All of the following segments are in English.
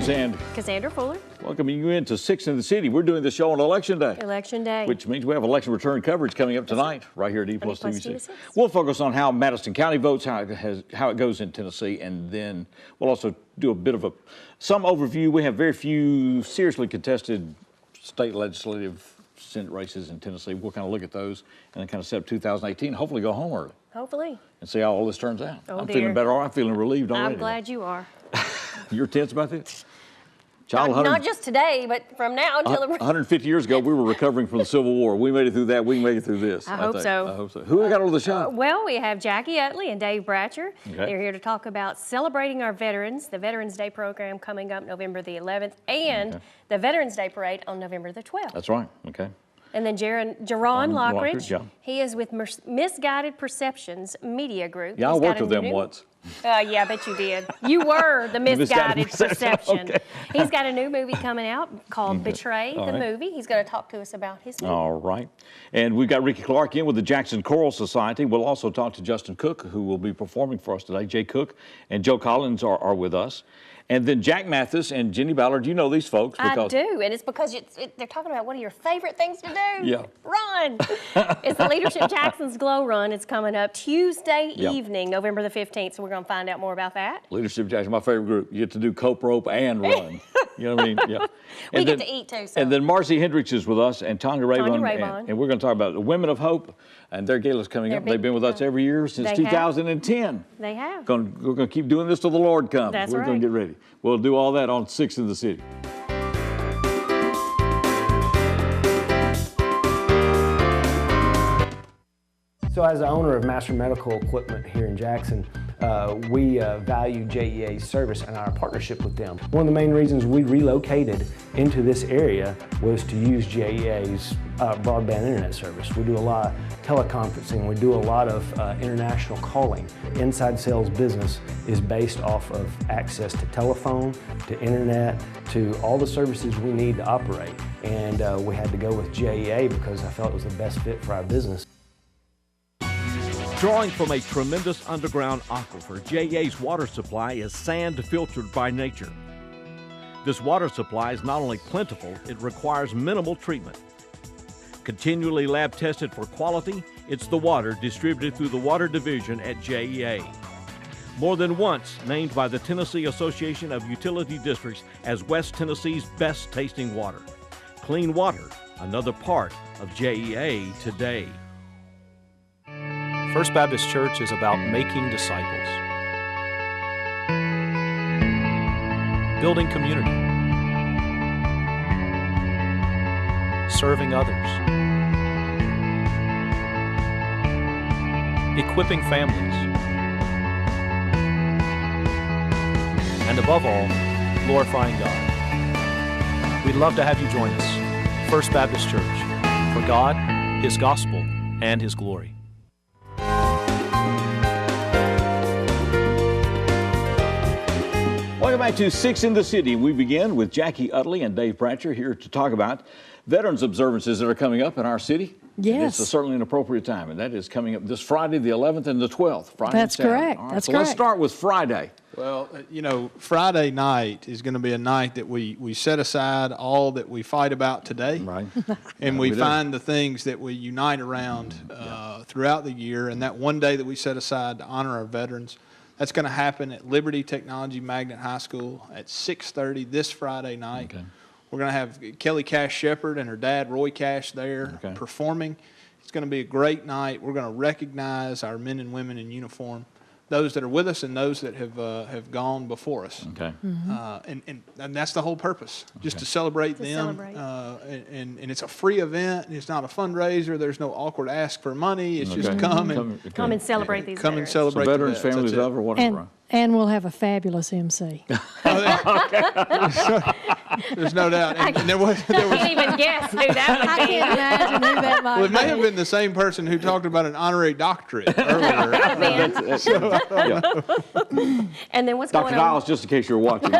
James and Cassandra Fuller. Welcoming you into 6 in the City. We're doing this show on Election Day. Election Day. Which means we have election return coverage coming up tonight, right here at EPlusTV. We'll focus on how Madison County votes, how it goes in Tennessee, and then we'll also do a bit of some overview. We have very few seriously contested state legislative Senate races in Tennessee. We'll kind of look at those and then kind of set up 2018, hopefully go home early. Hopefully. And see how all this turns out. Oh, I'm feeling better. I'm feeling relieved already. I'm glad you are. You're tense about this? Not just today, but from now until the... 150 years ago, we were recovering from the Civil War. We made it through that. We can make it through this. I hope so. I hope so. Who we got on the show? Well, we have Jackie Utley and Dave Bratcher. Okay. They're here to talk about celebrating our veterans, the Veterans Day program coming up November the 11th, and the Veterans Day Parade on November the 12th. That's right. Okay. And then Jaron Lockridge, yeah. he is with Misguided Perceptions Media Group. Yeah, I worked with them once. Yeah, I bet you did. You were the Misguided Perception. Okay. He's got a new movie coming out called Betray, the movie. He's going to talk to us about his movie. All right. And we've got Ricky Clark in with the Jackson Choral Society. We'll also talk to Justin Cook, who will be performing for us today. Jay Cook and Joe Collins are with us. And then Jack Mathis and Jenny Ballard, you know these folks. I do, and it's because they're talking about one of your favorite things to do. Yeah. Run. It's the Leadership Jackson's Glow Run. It's coming up Tuesday evening, November the 15th, so we're going to find out more about that. Leadership Jackson, my favorite group. You get to do cope rope and run. You know what I mean? Yeah. We get to eat too. So. And then Marcy Hendricks is with us and Tanya Raybon. And we're going to talk about the Women of Hope. And their gala's coming up. They've been with us every year since 2010. They have. We're going to keep doing this till the Lord comes. That's We're going to get ready. We'll do all that on 6 in the City. So as the owner of Master Medical Equipment here in Jackson, we value JEA's service and our partnership with them. One of the main reasons we relocated into this area was to use JEA's broadband internet service. We do a lot of teleconferencing, we do a lot of international calling. Inside sales business is based off of access to telephone, to internet, to all the services we need to operate. And we had to go with JEA because I felt it was the best fit for our business. Drawing from a tremendous underground aquifer, JEA's water supply is sand filtered by nature. This water supply is not only plentiful, it requires minimal treatment. Continually lab tested for quality, it's the water distributed through the water division at JEA. More than once named by the Tennessee Association of Utility Districts as West Tennessee's best tasting water. Clean water, another part of JEA today. First Baptist Church is about making disciples, building community, serving others, equipping families, and above all, glorifying God. We'd love to have you join us, First Baptist Church, for God, His gospel, and His glory. Welcome back to 6 in the City. We begin with Jackie Utley and Dave Bratcher here to talk about veterans observances that are coming up in our city. Yes. It's certainly an appropriate time, and that is coming up this Friday, the 11th and the 12th. Friday That's and Saturday. correct. All right, That's so correct. Let's start with Friday. Well, you know, Friday night is going to be a night that we set aside all that we fight about today. Right. And we find the things that we unite around throughout the year. And that one day that we set aside to honor our veterans, that's going to happen at Liberty Technology Magnet High School at 6:30 this Friday night. Okay. We're going to have Kelly Cash Shepherd and her dad, Roy Cash, there performing. It's going to be a great night. We're going to recognize our men and women in uniform, those that are with us and those that have gone before us. Okay. And that's the whole purpose, just to celebrate them. And it's a free event. It's not a fundraiser. There's no awkward ask for money. It's just come and celebrate these and celebrate so veterans, families, love, or whatever. And we'll have a fabulous MC. There's no doubt. And there was I can't even guess who that would be. I can't imagine who that might be. Well, it may have been the same person who talked about an honorary doctorate earlier. And then what's Dr. going on? Niles, just in case you're watching.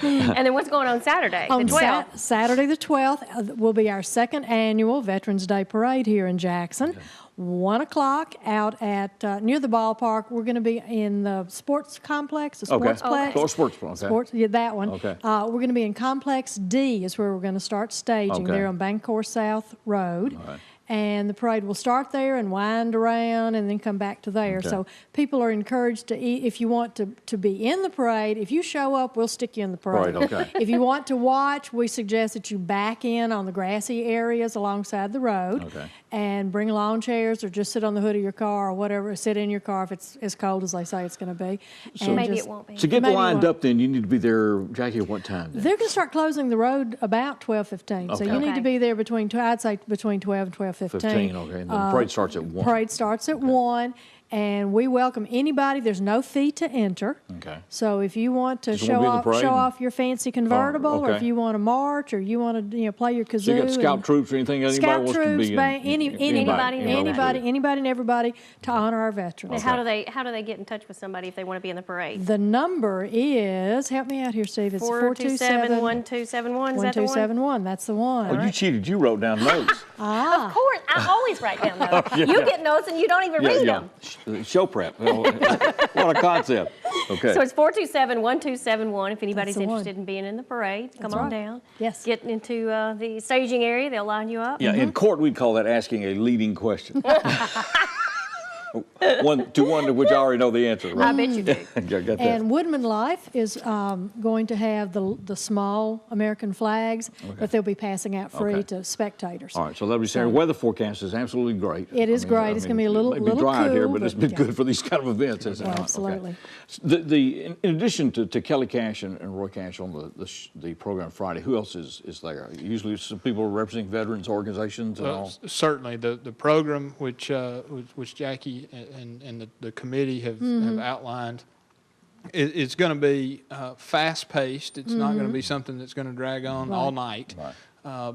And then what's going on Saturday, the 12th? Saturday the 12th will be our second annual Veterans Day Parade here in Jackson. Okay. 1 o'clock out at near the ballpark. We're going to be in the sports complex, the sportsplex. Oh, sportsplex. Sports, yeah, that one. Okay. We're going to be in Complex D is where we're going to start staging there on Bancorp South Road. All right. And the parade will start there and wind around and then come back to there. Okay. So people are encouraged to eat. If you want to be in the parade, if you show up, we'll stick you in the parade. Okay. If you want to watch, we suggest that you back in on the grassy areas alongside the road and bring lawn chairs or just sit on the hood of your car or whatever, sit in your car if it's as cold as they say it's going to be. So maybe it won't be. To get lined up then, you need to be there, Jackie, at what time then? They're going to start closing the road about 12:15. So you need to be there I'd say between 12 and 12:15. 15, okay. And the parade starts at 1. Parade starts at 1, and we welcome anybody. There's no fee to enter. Okay. So if you want to show off your fancy convertible, or if you want to march, or you want to play your kazoo. So you got scout troops or anything? Scout troops, anybody and everybody to honor our veterans. How do they get in touch with somebody if they want to be in the parade? The number is, help me out here, Steve. It's 427-1271. Is that the one? 1271. That's the one. Oh, you cheated. You wrote down notes. Of course. I always write down notes. You get notes and you don't even read them. Show prep. What a concept. Okay. So it's 427-1271 if anybody's interested in being in the parade. Come on down. Yes. Get into the staging area. They'll line you up. Yeah, in court we'd call that asking a leading question. One to which I already know the answer. Right? I bet you do. Got that. And Woodman Life is going to have the small American flags that they'll be passing out free to spectators. All right, so that'll be Saturday. Weather forecast is absolutely great. It is great. It's going to be a little dry cool, out here, but it's been good for these kind of events, isn't it? Absolutely. Okay. In addition to Kelly Cash and Roy Cash on the program Friday, who else is there? Usually some people representing veterans organizations and all. Certainly, the program which Jackie and the committee have outlined, it's going to be fast-paced. It's not going to be something that's going to drag on all night. Right.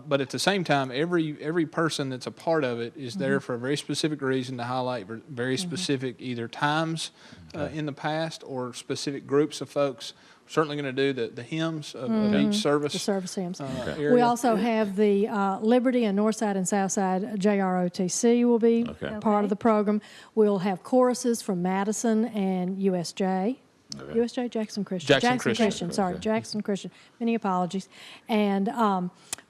But at the same time, every person that's a part of it is there for a very specific reason to highlight very specific either times in the past or specific groups of folks. Certainly going to do the hymns of each service. The service hymns. Area. We also have the Liberty and Northside and Southside JROTC will be part of the program. We'll have choruses from Madison and USJ. USJ, Jackson Christian. Jackson Christian. Sorry, Jackson Christian. Many apologies. And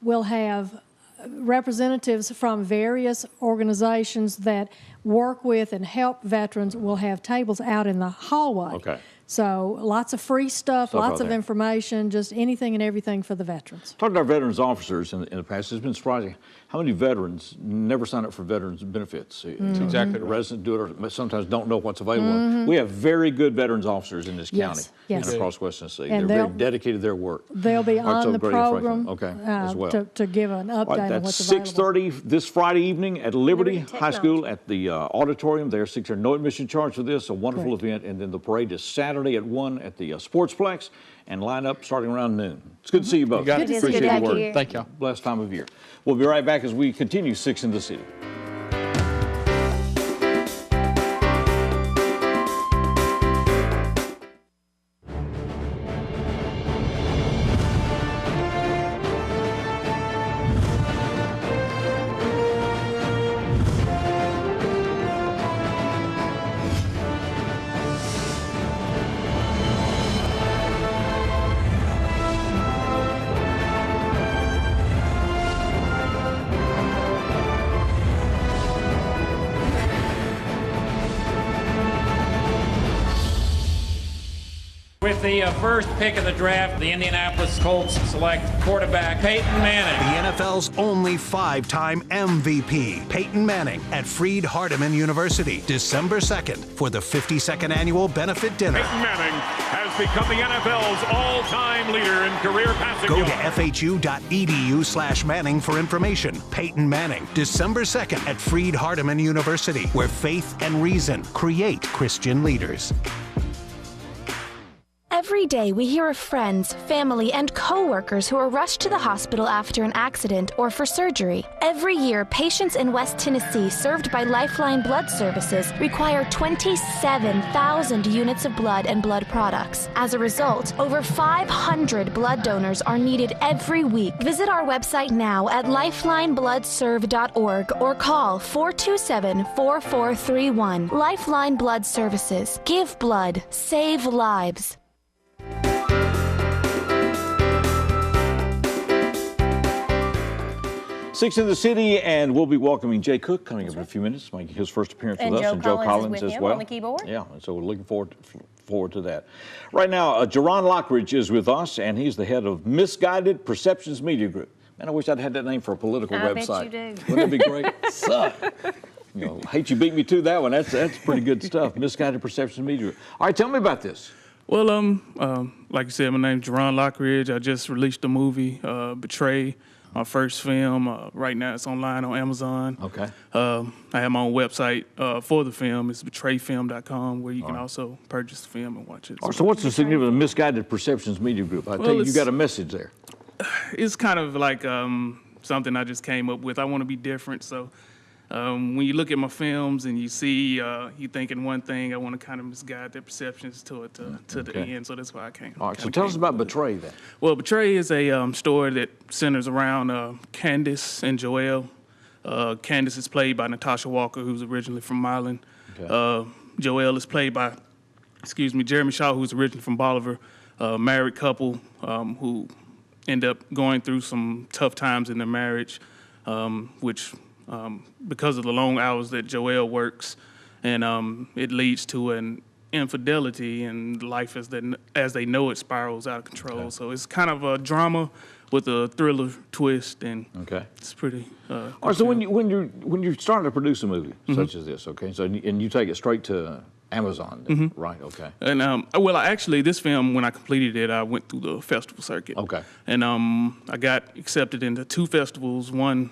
we'll have representatives from various organizations that work with and help veterans. We'll have tables out in the hallway. Okay. So lots of free stuff, lots of information, just anything and everything for the veterans. Talking to our veterans officers in the past, it's been surprising how many veterans never sign up for veterans benefits. That's exactly right. Residents do it or sometimes don't know what's available. We have very good veterans officers in this county and across West Tennessee. They're very dedicated to their work. They'll be on the program as well. to give an update on what's available. That's 6:30 this Friday evening at Liberty High School at the auditorium. There's no admission charge for this, a wonderful event. And then the parade is Saturday at 1 at the Sportsplex, and line up starting around noon. It's good to see you both. Good to see you. Appreciate your work. Thank you. Blessed time of year. We'll be right back as we continue 6 in the City. With the first pick of the draft, the Indianapolis Colts select quarterback Peyton Manning. The NFL's only 5-time MVP, Peyton Manning, at Freed-Hardeman University, December 2nd for the 52nd annual benefit dinner. Peyton Manning has become the NFL's all-time leader in career passing Go yards. to fhu.edu/Manning for information. Peyton Manning, December 2nd at Freed-Hardeman University, where faith and reason create Christian leaders. Every day we hear of friends, family, and co-workers who are rushed to the hospital after an accident or for surgery. Every year, patients in West Tennessee served by Lifeline Blood Services require 27,000 units of blood and blood products. As a result, over 500 blood donors are needed every week. Visit our website now at lifelinebloodserve.org or call 427-4431. Lifeline Blood Services. Give blood. Save lives. Six in the City, and we'll be welcoming Jay Cook coming up in a few minutes, making his first appearance with us, and Joe Collins as well. On the keyboard. Yeah, and so we're looking forward to that. Right now, Jerron Lockridge is with us, and he's the head of Misguided Perceptions Media Group. Man, I wish I'd had that name for a political website. I bet you do. Wouldn't that be great? Suck. You know, hate you beat me to that one. That's pretty good stuff. Misguided Perceptions Media Group. All right, tell me about this. Well, like you said, my name's Jerron Lockridge. I just released a movie, Betray. My first film. Right now it's online on Amazon. Okay. I have my own website for the film. It's betrayfilm.com, where you can also purchase the film and watch it. So what's the significance of Misguided Perceptions Media Group? I tell you got a message there. It's kind of like something I just came up with. I want to be different, so when you look at my films and you see you thinking one thing, I want to kind of misguide their perceptions to the end. So that's why I came. All right. So tell us about Betray then. Well, Betray is a story that centers around Candace and Joelle. Candace is played by Natasha Walker, who's originally from Milan. Okay. Joelle is played by, Jeremy Shaw, who's originally from Bolivar. Married couple who end up going through some tough times in their marriage, which. Because of the long hours that Joelle works, and it leads to an infidelity, and life as they know it spirals out of control. Okay. So it's kind of a drama with a thriller twist, and it's pretty. All right, so when you're starting to produce a movie such as this, okay, so and you take it straight to Amazon, then, right? Okay. And actually, this film, when I completed it, I went through the festival circuit. Okay. And I got accepted into 2 festivals. One.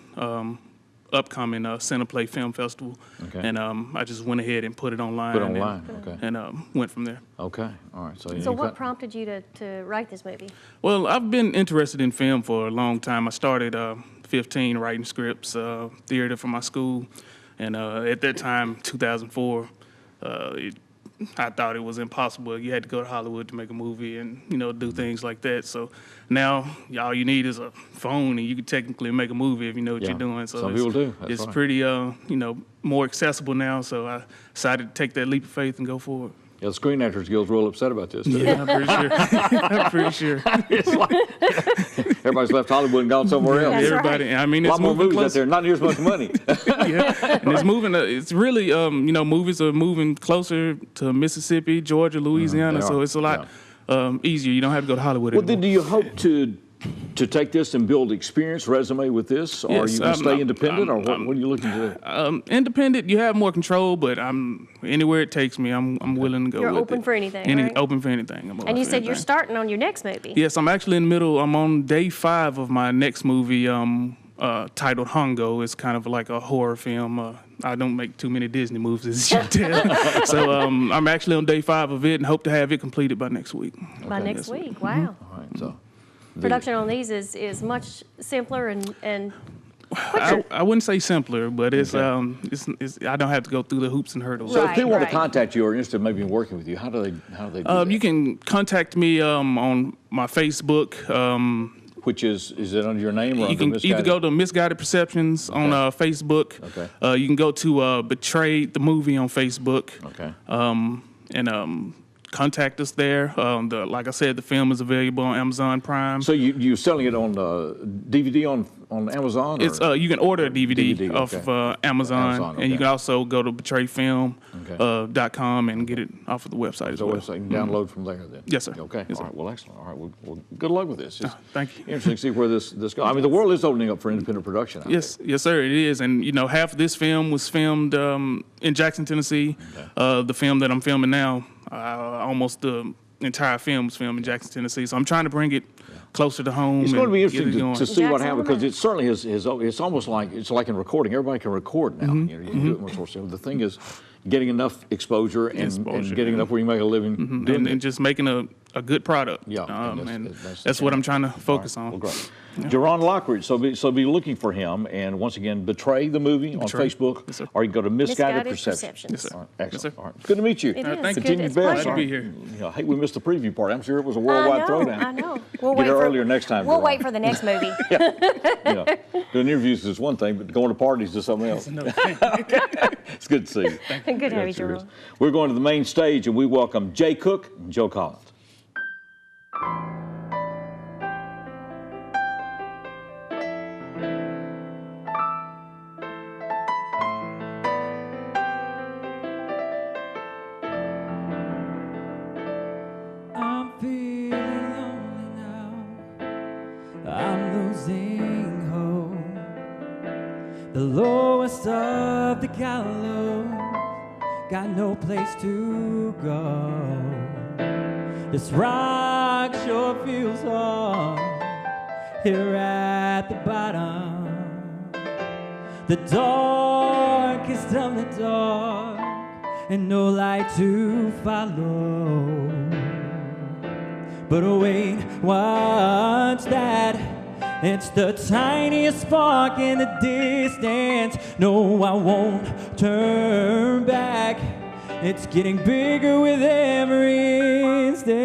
Upcoming Cineplay Film Festival, and I just went ahead and put it online. And went from there. Okay, all right. So what prompted you to write this movie? Well, I've been interested in film for a long time. I started 15 writing scripts, theater for my school, and at that time, 2004, I thought it was impossible. You had to go to Hollywood to make a movie and, do things like that. So now all you need is a phone and you can technically make a movie if you know what you're doing. So some people do. It's pretty, more accessible now. So I decided to take that leap of faith and go forward. Yeah, the Screen Actors Guild's real upset about this. Yeah, I'm pretty sure. I'm pretty sure. It's like everybody's left Hollywood and gone somewhere else. Everybody. Right. I mean, it's a lot more movies out there, not near as much money. Yeah, and it's moving. It's really, movies are moving closer to Mississippi, Georgia, Louisiana. So it's a lot easier. You don't have to go to Hollywood anymore. Well, then do you hope to take this and build experience resume with this, or are you going to stay independent, or what are you looking to do? Independent, you have more control, but anywhere it takes me, I'm willing to go. You're with open it. for anything, right? Open for anything. And you said you're starting on your next movie. Yes, I'm actually in the middle. I'm on day 5 of my next movie, titled Hongo. It's kind of like a horror film. I don't make too many Disney movies, as you can tell. So I'm actually on day 5 of it and hope to have it completed by next week. By next week, wow. All right, so. Production on these is much simpler and quicker. I wouldn't say simpler, but it's I don't have to go through the hoops and hurdles. So if people want to contact you or are interested in maybe in working with you, how do they do that? You can contact me on my Facebook. Which is it under your name or you can either go to Misguided Perceptions on Facebook. Okay. You can go to Betray the Movie on Facebook. Okay. And contact us there. Like I said, the film is available on Amazon Prime. So you're selling it on DVD on Amazon? It's you can order a DVD off of Amazon, and you can also go to betrayfilm.com and get it off of the website as well. So you can download from there then? Yes, sir. Okay. Yes, all right. Well, excellent. All right. Well, good luck with this. Thank you. Interesting to see where this goes. I mean, the world is opening up for independent production. Yes, sir. It is, and half of this film was filmed in Jackson, Tennessee. The film that I'm filming now. Almost the entire film was filmed in Jackson, Tennessee. So I'm trying to bring it closer to home. It's going to be interesting to see what happens because it certainly is. It's almost like in recording. Everybody can record now. You can do it more sort of. The thing is getting enough exposure and getting enough where you make a living. And just making a a good product. Yeah, and that's what I'm trying to focus on. Well, great. Yeah. Jerron Lockridge, so be looking for him. And once again, Betray the movie on Facebook, yes, or you can go to Misguided Perceptions. Yes, sir. Yes, All sir. right, excellent. Yes, sir. All right. It's good to meet you. It is. Thank you. Continue It's best. Glad to be here. I hate we missed the preview part. I'm sure it was a worldwide throwdown. I know. We'll Get wait here for, earlier next time. We'll Jerron. wait for the next movie. Doing interviews is one thing, but going to parties is something else. It's good to see you. Good to have you, Sure is. Jerome. We're going to the main stage, and we welcome Jay Cook and Joe Collins. I'm feeling lonely now. I'm losing hope. The lowest of the gallows, got no place to go. This rock sure feels hard here at the bottom. The darkest of the dark, and no light to follow. But wait, what's that? It's the tiniest spark in the distance. No, I won't turn back. It's getting bigger with every instant.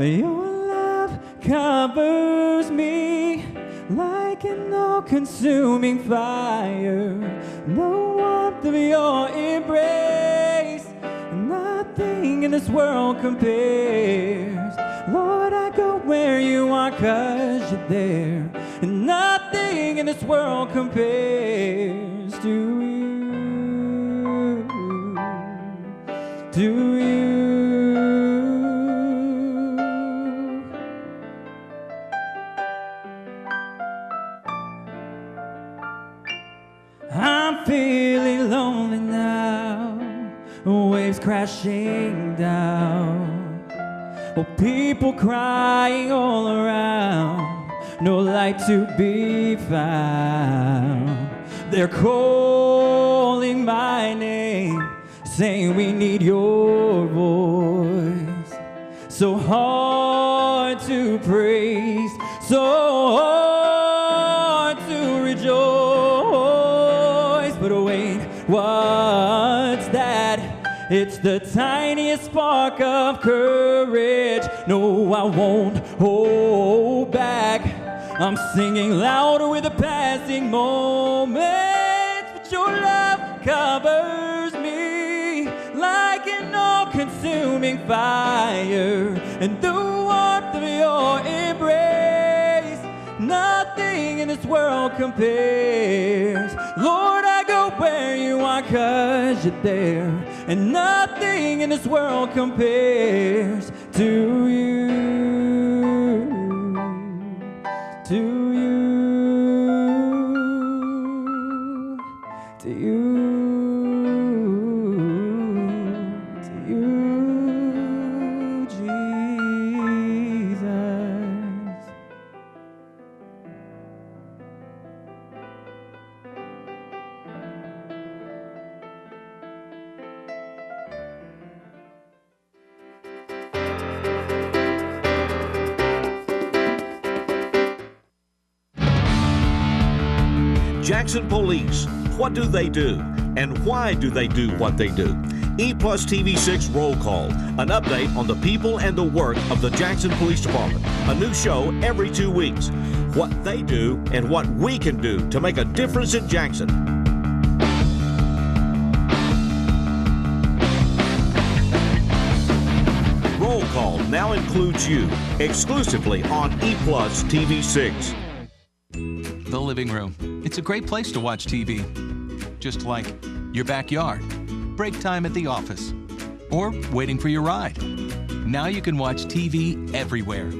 Your love covers me like an all-consuming fire. The warmth of your embrace, nothing in this world compares. Lord, I go where you are 'cause you're there. And nothing in this world compares to you. To you. I'm feeling lonely now, waves crashing down. Oh, people crying all around, no light to be found. They're calling my name, saying we need your voice. So hard to praise, so hard to rejoice. But wait, what's that? It's the tiniest spark of courage. No, I won't hold back. I'm singing louder with the passing moments. But your love covers me like an all-consuming fire. And the warmth of your embrace, nothing in this world compares. Lord, I go where you are 'cause you're there. And nothing in this world compares to you. To you. To you. To you, Jesus. Jackson Police, what do they do? And why do they do what they do? EPlusTV6 Roll Call, an update on the people and the work of the Jackson Police Department. A new show every 2 weeks. What they do and what we can do to make a difference in Jackson. Roll Call now includes you, exclusively on EPlusTV6. The living room. It's a great place to watch TV. Just like your backyard, break time at the office, or waiting for your ride. Now you can watch TV everywhere.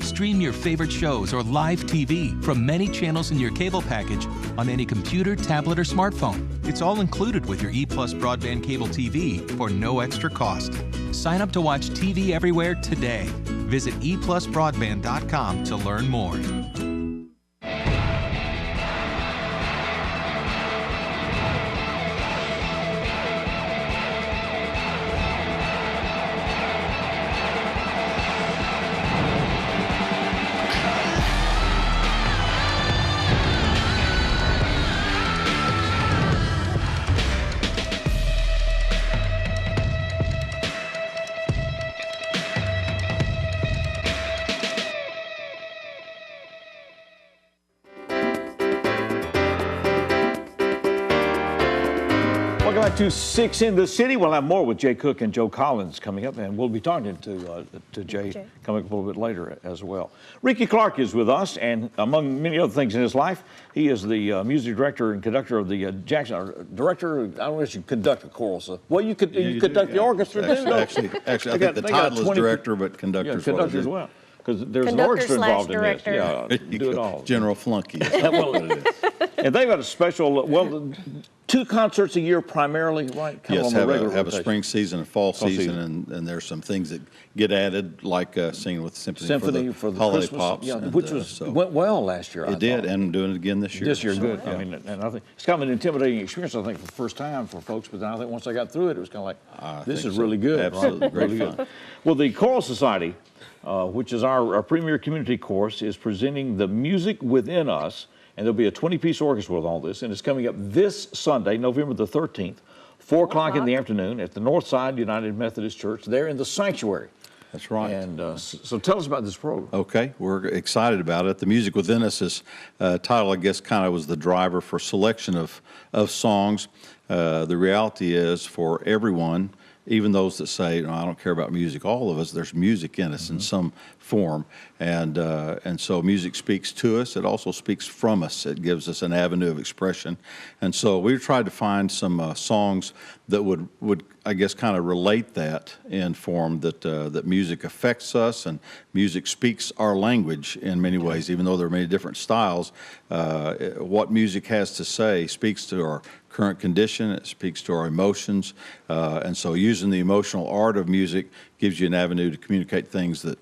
Stream your favorite shows or live TV from many channels in your cable package on any computer, tablet, or smartphone. It's all included with your ePlus broadband cable TV for no extra cost. Sign up to watch TV everywhere today. Visit eplusbroadband.com to learn more. Back to 6 in the City. We'll have more with Jay Cook and Joe Collins coming up, and we'll be talking to Jay coming up a little bit later as well. Ricky Clark is with us, and among many other things in his life, he is the music director and conductor of the Jackson, director, I don't know if you conduct a choral, so, well, you conduct the orchestra too. Actually, I think the title is director, but conductor is conductor as well. Because there's an orchestra involved in this. Yeah, do it all. General Flunky. And they've got a special, well, 2 concerts a year primarily, right? Yes, have a spring season and fall season, and there's some things that get added, like singing with the Symphony for the Holiday Christmas, Pops. Yeah, which went well last year. It did, and I'm doing it again this year. This year, good. Yeah. I mean, and I think it's kind of an intimidating experience, I think, for the first time for folks, but then I think once I got through it, it was kind of like, this is really good. Absolutely, right? Really good. Well, the Choral Society, which is our premier community course, is presenting The Music Within Us, and there'll be a 20-piece orchestra with all this, and it's coming up this Sunday, November the 13th, 4 o'clock in the afternoon at the Northside United Methodist Church, there in the sanctuary. That's right. And so tell us about this program. Okay, we're excited about it. The Music Within Us is title, I guess, kind of was the driver for selection of songs. The reality is for everyone, even those that say, no, I don't care about music, all of us, there's music in us in some form. And so music speaks to us. It also speaks from us. It gives us an avenue of expression. And so we tried to find some songs that would I guess, kind of relate that in form that that music affects us and music speaks our language in many ways, even though there are many different styles. What music has to say speaks to our current condition, it speaks to our emotions, and so using the emotional art of music gives you an avenue to communicate things that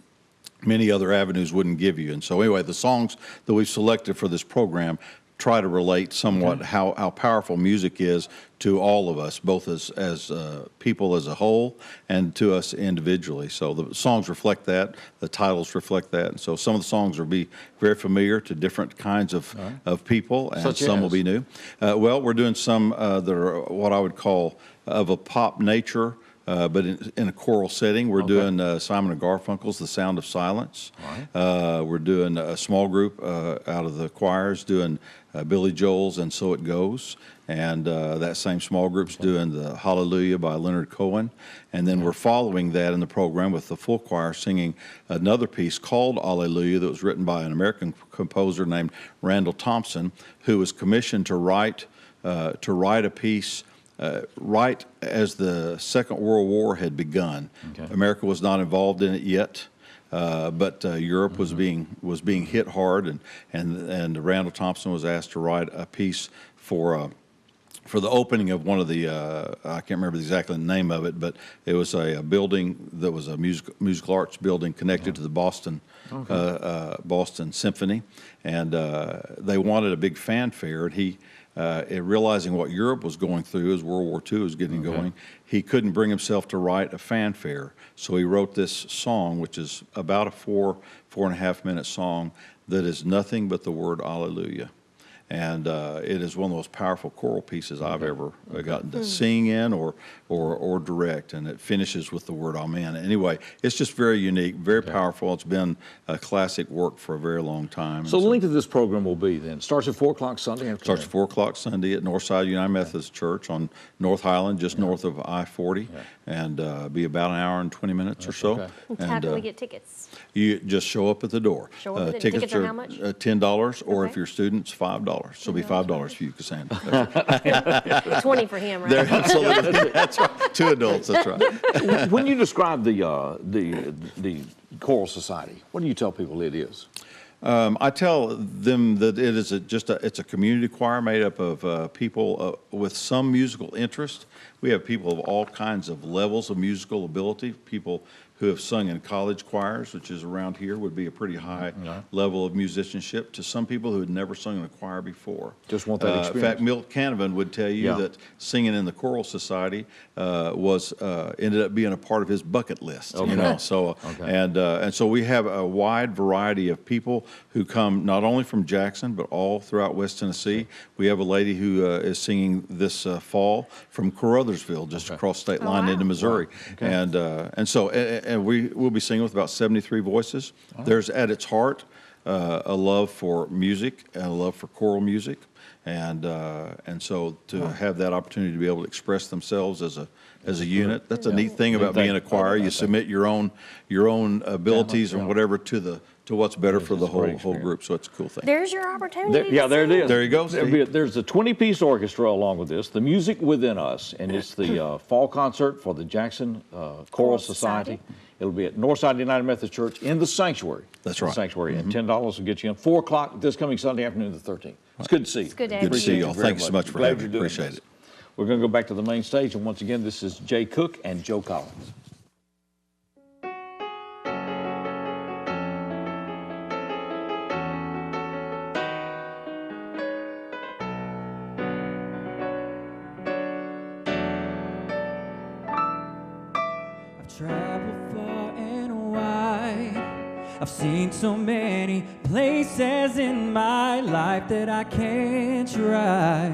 many other avenues wouldn't give you. And so anyway, the songs that we've selected for this program try to relate somewhat how powerful music is to all of us, both as people as a whole and to us individually. So the songs reflect that, the titles reflect that. And so some of the songs will be very familiar to different kinds of people, and some will be new. Well, we're doing some that are what I would call of a pop nature, but in a choral setting. We're doing Simon & Garfunkel's The Sound of Silence. We're doing a small group out of the choirs doing Billy Joel's And So It Goes. And that same small group's doing the Hallelujah by Leonard Cohen. And then we're following that in the program with the full choir singing another piece called Alleluia that was written by an American composer named Randall Thompson, who was commissioned to write a piece right as the Second World War had begun. America was not involved in it yet, but Europe was being hit hard, and Randall Thompson was asked to write a piece for the opening of one of the I can't remember exactly the name of it, but it was a building that was a musical arts building connected to the Boston Symphony, and they wanted a big fanfare, and he. Realizing what Europe was going through as World War II was getting going, he couldn't bring himself to write a fanfare. So he wrote this song, which is about a 4.5 minute song that is nothing but the word Alleluia. And it is one of those powerful choral pieces I've ever gotten to sing in or direct, and it finishes with the word Amen. Anyway, it's just very unique, very powerful. It's been a classic work for a very long time. So the length of this program will be then? Starts at 4 o'clock Sunday afternoon? Starts at 4 o'clock Sunday at Northside United Methodist Church on North Highland, just north of I-40, and be about an hour and 20 minutes or so. And how can we get tickets? You just show up at the door. Show up at the tickets are how much? $10, or if you're students, $5. So it'll be $5 for you, Cassandra. 20 for him, right? Absolutely. That's right. 2 adults, that's right. When you describe the Choral Society, what do you tell people it is? I tell them that it is it's a community choir made up of people with some musical interest. We have people of all kinds of levels of musical ability, people who have sung in college choirs, which is around here, would be a pretty high level of musicianship, to some people who had never sung in a choir before. Just want that experience. In fact, Milt Canavan would tell you that singing in the Choral Society ended up being a part of his bucket list. You know, so and so we have a wide variety of people who come not only from Jackson but all throughout West Tennessee. We have a lady who is singing this fall from Caruthersville, just across state line into Missouri, and so. And we will be singing with about 73 voices. There's at its heart a love for music and a love for choral music. And so to have that opportunity to be able to express themselves as a unit, that's a neat thing about being a choir. You submit your own abilities and whatever to what's better for the whole group. So it's a cool thing. There's your opportunity. There it is. There you go. There's a 20-piece orchestra along with this, the Music Within Us, and it's the fall concert for the Jackson Choral Society. It'll be at Northside United Methodist Church in the sanctuary. That's right. The sanctuary, and $10 will get you in. 4 o'clock this coming Sunday afternoon, the 13th. It's good to see you. It's good to Good to see you all. Thank you so much for having me. Appreciate it. We're going to go back to the main stage, and once again, this is Jay Cook and Joe Collins. Traveled far and wide. I've seen so many places in my life that I can't try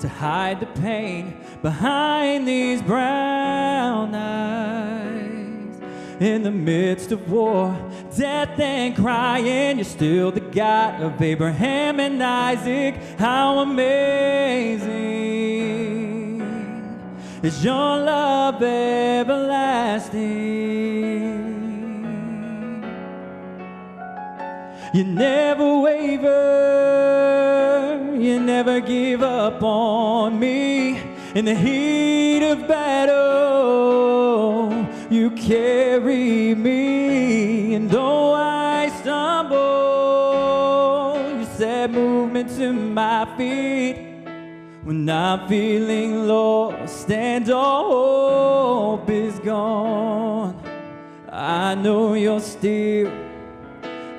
to hide the pain behind these brown eyes. In the midst of war, death and crying, you're still the God of Abraham and Isaac. How amazing is your love everlasting. You never waver, you never give up on me. In the heat of battle, you carry me. And though I stumble, you set movement to my feet. When I'm feeling lost and all hope is gone, I know you're still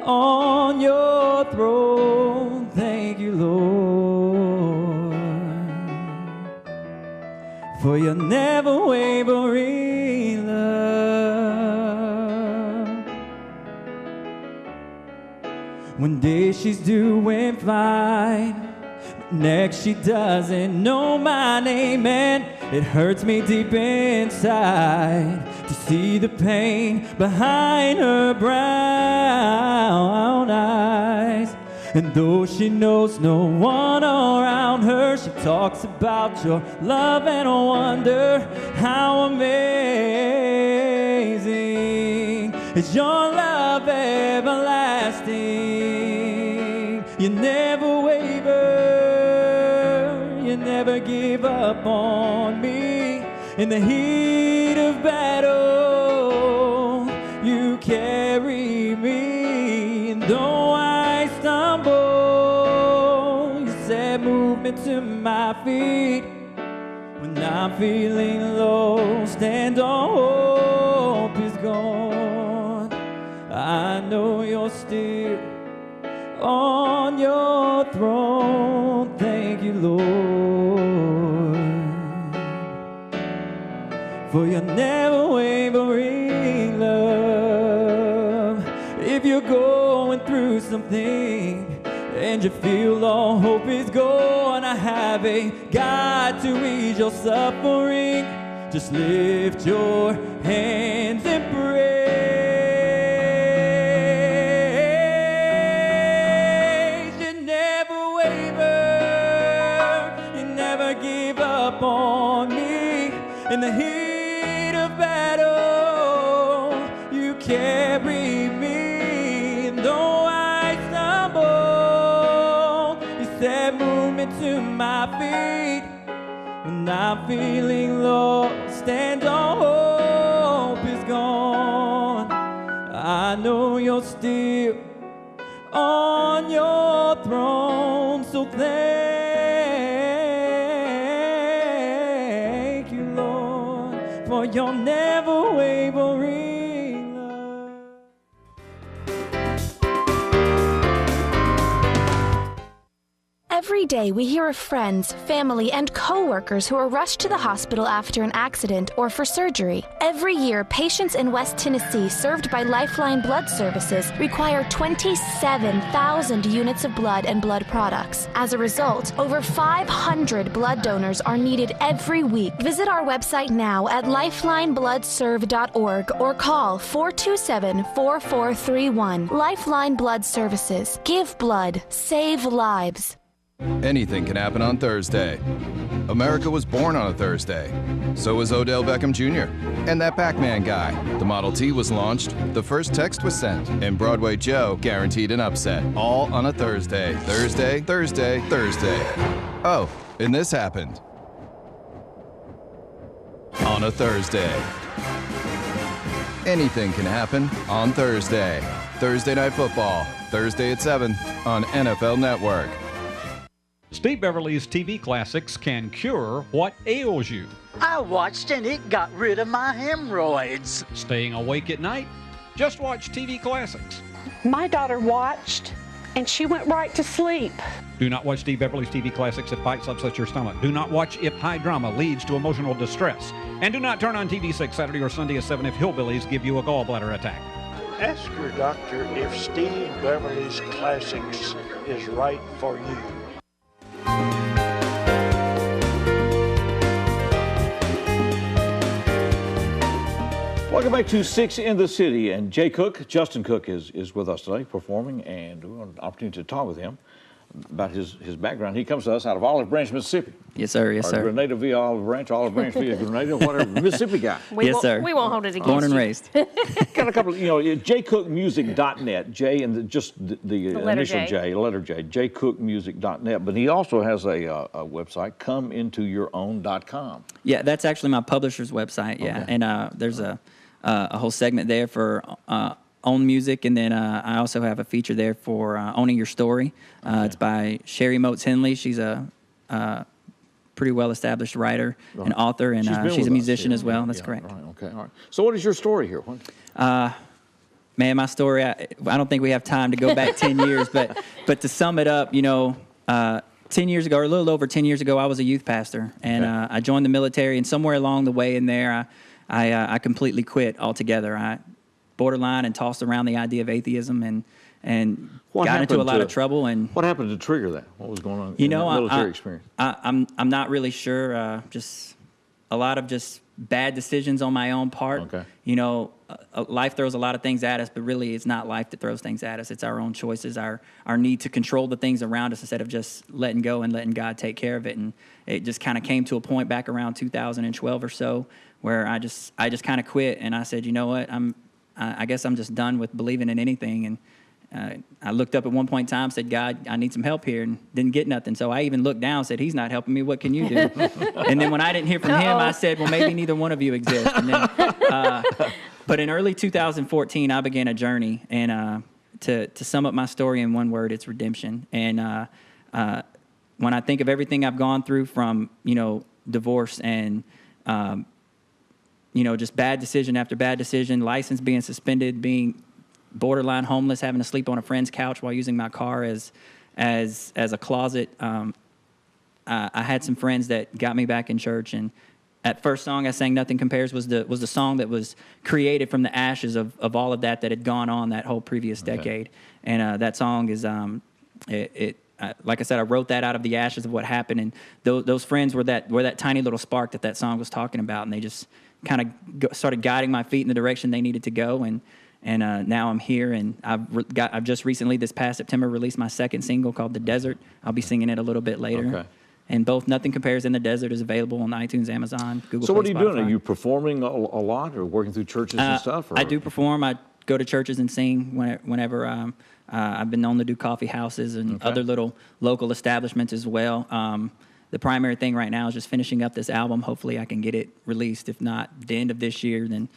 on your throne. Thank you, Lord, for your never wavering love. One day she's doing fine, next she doesn't know my name, and it hurts me deep inside to see the pain behind her brown eyes. And though she knows no one around her, she talks about your love and wonder. How amazing is your love everlasting. You never waver, you never give up on me. In the heat of battle, you carry me. And though I stumble, you set movement to my feet. When I'm feeling lost and all hope is gone, I know you're still on your throne. Thank you, Lord, for your never wavering love. If you're going through something and you feel all hope is gone, I have a God to ease your suffering. Just lift your hands and praise. You never waver, you never give up on me. In the heat of battle, you carry me. And though I stumble, you set movement to my feet. When I'm feeling lost and all hope is gone, I know you're still on your throne. So thank you, Lord, for your never wavering love. Every Every day we hear of friends, family, and co-workers who are rushed to the hospital after an accident or for surgery. Every year, patients in West Tennessee served by Lifeline Blood Services require 27,000 units of blood and blood products. As a result, over 500 blood donors are needed every week. Visit our website now at lifelinebloodserve.org or call 427-4431. Lifeline Blood Services. Give blood. Save lives. Anything can happen on Thursday. America was born on a Thursday. So was Odell Beckham Jr. And that Pac-Man guy. The Model T was launched, the first text was sent, and Broadway Joe guaranteed an upset. All on a Thursday. Thursday, Thursday, Thursday. Oh, and this happened. On a Thursday. Anything can happen on Thursday. Thursday Night Football. Thursday at 7 on NFL Network. Steve Beverly's TV Classics can cure what ails you. I watched and it got rid of my hemorrhoids. Staying awake at night? Just watch TV Classics. My daughter watched and she went right to sleep. Do not watch Steve Beverly's TV Classics if bites upset your stomach. Do not watch if high drama leads to emotional distress. And do not turn on TV6 Saturday or Sunday at 7 if hillbillies give you a gallbladder attack. Ask your doctor if Steve Beverly's Classics is right for you. Welcome back to 6 in the City, and Justin Cook is with us today performing, and we want an opportunity to talk with him about his background. He comes to us out of Olive Branch, Mississippi. Yes, sir. Yes, sir. Grenada via Olive Branch via Grenada, whatever, Mississippi guy. Yes, sir. We won't hold it against Born and you. raised. Got a couple of, jcookmusic.net, J and just the initial J, letter J, jcookmusic.net. But he also has a website, comeintoyourown.com. Yeah, that's actually my publisher's website, yeah. Okay. And there's a whole segment there for own music, and then I also have a feature there for owning your story. It's by Sherry Motes Henley. She's a pretty well-established writer and author, and she's a musician as well. That's correct. Right, okay, all right. So what is your story here? Man, my story, I don't think we have time to go back 10 years, but to sum it up, 10 years ago, or a little over 10 years ago, I was a youth pastor, and I joined the military, and somewhere along the way in there, I completely quit altogether. I borderline and tossed around the idea of atheism and got into a lot of trouble. And what happened to trigger that? What was going on in that military experience? I'm not really sure. Just a lot of just bad decisions on my own part. Okay. Life throws a lot of things at us, but really it's not life that throws things at us. It's our own choices, our need to control the things around us instead of just letting go and letting God take care of it. And it just kind of came to a point back around 2012 or so where I just kind of quit, and I said, you know what, I guess I'm just done with believing in anything. And I looked up at one point in time, said, God, I need some help here, and didn't get nothing. So I even looked down and said, he's not helping me. What can you do? And then when I didn't hear from him, I said, well, maybe neither one of you exist. And then, but in early 2014, I began a journey. And to sum up my story in one word, it's redemption. And when I think of everything I've gone through from, divorce and just bad decision after bad decision, license being suspended, being borderline homeless, having to sleep on a friend's couch while using my car as a closet. I had some friends that got me back in church, and that first song I sang, "Nothing Compares," was the song that was created from the ashes of all of that had gone on that whole previous decade. And that song is like I said, I wrote that out of the ashes of what happened, and those friends were that tiny little spark that song was talking about, and they just kind of started guiding my feet in the direction they needed to go, and now I'm here, and I've just recently, this past September, released my second single called "The Desert." I'll be singing it a little bit later. Okay. And both "Nothing Compares" and "The Desert" is available on iTunes, Amazon, Google Play, So what are you doing? Spotify. Are you performing a lot, or working through churches and stuff? Or? I do perform. I go to churches and sing whenever. I've been known to do coffee houses and other little local establishments as well. The primary thing right now is just finishing up this album. Hopefully I can get it released. If not the end of this year, then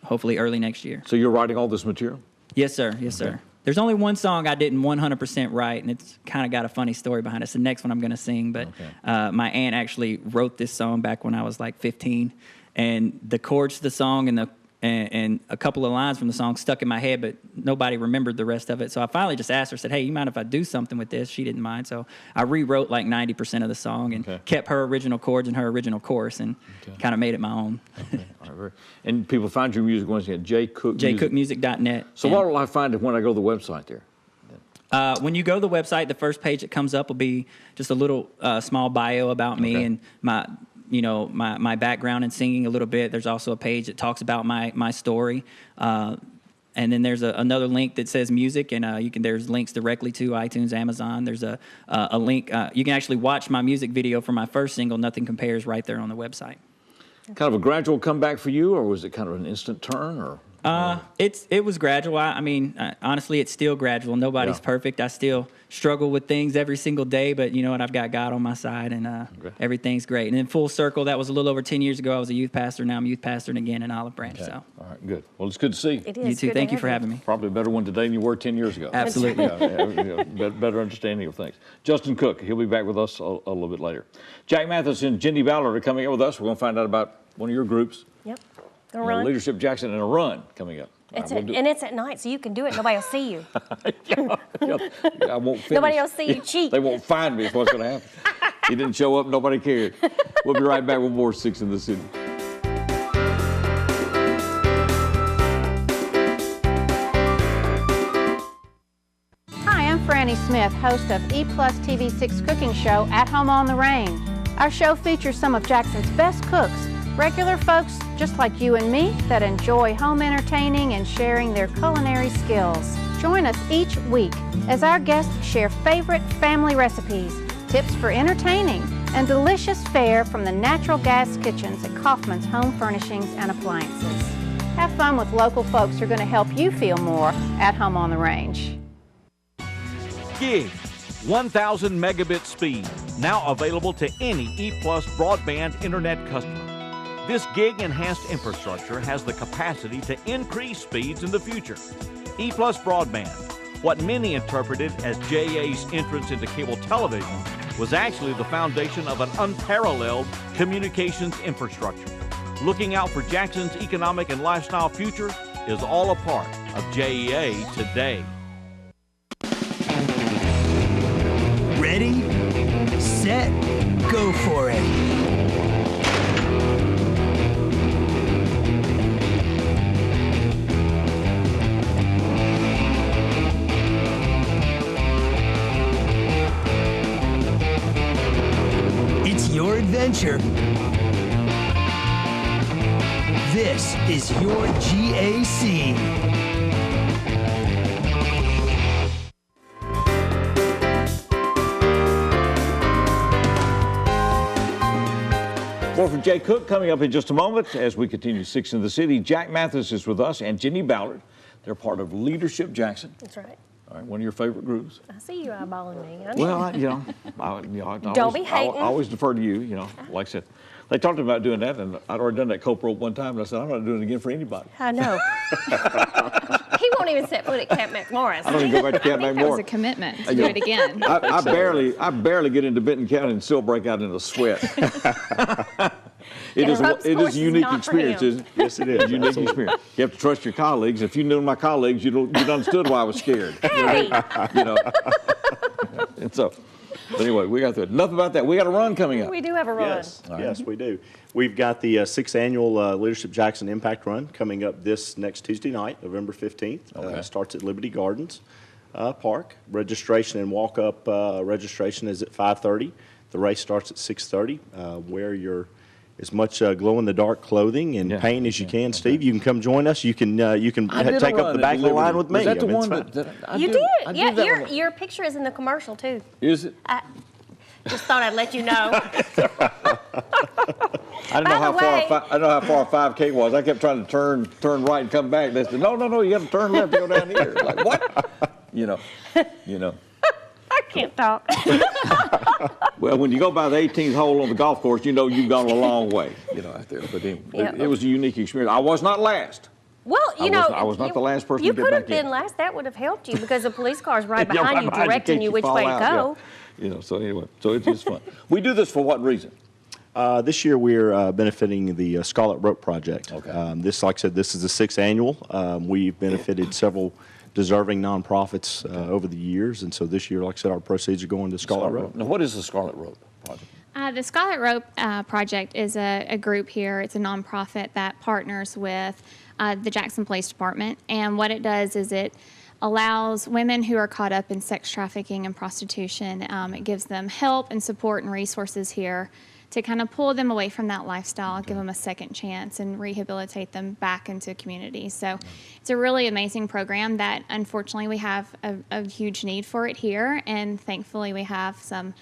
hopefully early next year. So you're writing all this material? Yes, sir. Yes, sir. There's only one song I didn't 100% write, and it's kind of got a funny story behind it. It's the next one I'm going to sing, but my aunt actually wrote this song back when I was like 15, and the chords to the song and and a couple of lines from the song stuck in my head, but nobody remembered the rest of it. So I finally just asked her, said, hey, you mind if I do something with this? She didn't mind. So I rewrote like 90% of the song and kept her original chords and her original chorus and kind of made it my own. All right, and people find your music once again, jcookmusic.net. So what will I find when I go to the website there? When you go to the website, the first page that comes up will be just a little small bio about me and my background in singing a little bit. There's also a page that talks about my story. And then there's another link that says music, and there's links directly to iTunes, Amazon. There's a link. You can actually watch my music video for my first single, Nothing Compares, right there on the website. Kind of a gradual comeback for you, or was it kind of an instant turn, or? It was gradual. Honestly, it's still gradual. Nobody's perfect. I still struggle with things every single day, but you know what? I've got God on my side, and everything's great. And then full circle, that was a little over 10 years ago. I was a youth pastor. Now I'm youth pastoring again in Olive Branch. So. All right, good. Well, it's good to see you. It is. You too. Good Thank you for having me. Probably a better one today than you were 10 years ago. Absolutely. Better understanding of things. Justin Cook, he'll be back with us a little bit later. Jack Mathis and Jenny Ballard are coming up with us. We're going to find out about one of your groups. Yep. Run. Leadership Jackson and a run coming up. And it's at night, so you can do it. Nobody will see you. I won't finish. Nobody will see you cheat. They won't find me is what's going to happen. He didn't show up, nobody cared. We'll be right back with more 6 in the City. Hi, I'm Franny Smith, host of EPlusTV 6 cooking show, At Home on the Range. Our show features some of Jackson's best cooks, regular folks just like you and me that enjoy home entertaining and sharing their culinary skills. Join us each week as our guests share favorite family recipes, tips for entertaining, and delicious fare from the natural gas kitchens at Kaufman's Home Furnishings and Appliances. Have fun with local folks who are going to help you feel more at home on the range. Gig, 1,000 megabit speed, now available to any ePlus broadband internet customer. This gig-enhanced infrastructure has the capacity to increase speeds in the future. ePlus Broadband, what many interpreted as JA's entrance into cable television, was actually the foundation of an unparalleled communications infrastructure. Looking out for Jackson's economic and lifestyle future is all a part of JEA today. Ready, set, go for it. Your adventure. This is your GAC. More from Jay Cook coming up in just a moment as we continue 6 in the City. Jack Mathis is with us and Jenny Ballard. They're part of Leadership Jackson. That's right. All right, one of your favorite groups. I see you eyeballing me. Well, I always defer to you, like I said. They talked about doing that, and I'd already done that cope rope one time, and I said, I'm not doing it again for anybody. I know. He won't even set foot at Camp McMorris. I don't even go back to Camp McMorris. That was a commitment to do it again. I barely get into Benton County and still break out into sweat. It is a unique experience, isn't it? Yes, it is. A unique experience. You have to trust your colleagues. If you knew my colleagues, you'd understood why I was scared. Hey! And so, but anyway, we got through it. Enough about that. We got a run coming up. We do have a run. Yes, yes, we do. We've got the 6th annual Leadership Jackson Impact Run coming up this next Tuesday night, November 15th. Okay. Starts at Liberty Gardens Park. Registration and walk-up registration is at 5:30. The race starts at 6:30. Wear your as much glow-in-the-dark clothing and paint as you can, Steve. You can come join us. You can take up the back of the line with me. Was that the one that you did? Yeah, your picture is in the commercial too. Is it? I just thought I'd let you know. I didn't know how far a 5K was. I kept trying to turn right and come back. They said, no, you got to turn left to go down here. Like what? You know. I can't talk. Well, when you go by the 18th hole on the golf course, you know you've gone a long way, out there. But it was a unique experience. I was not last. Well, I was not the last person to get back in. You could have been last. That would have helped you because the police car is right behind you, directing you which way to go. So anyway, so it's just fun. We do this for what reason? This year we're benefiting the Scarlet Rope Project. Okay. This, like I said, this is the 6th annual. We've benefited several deserving nonprofits over the years, and so this year, like I said, our proceeds are going to Scarlet Rope. Now, what is the Scarlet Rope Project? The Scarlet Rope Project is a group here. It's a nonprofit that partners with the Jackson Police Department, and what it does is it allows women who are caught up in sex trafficking and prostitution, it gives them help and support and resources here to kind of pull them away from that lifestyle, give them a second chance, and rehabilitate them back into community. So it's a really amazing program that unfortunately we have a huge need for it here, and thankfully we have some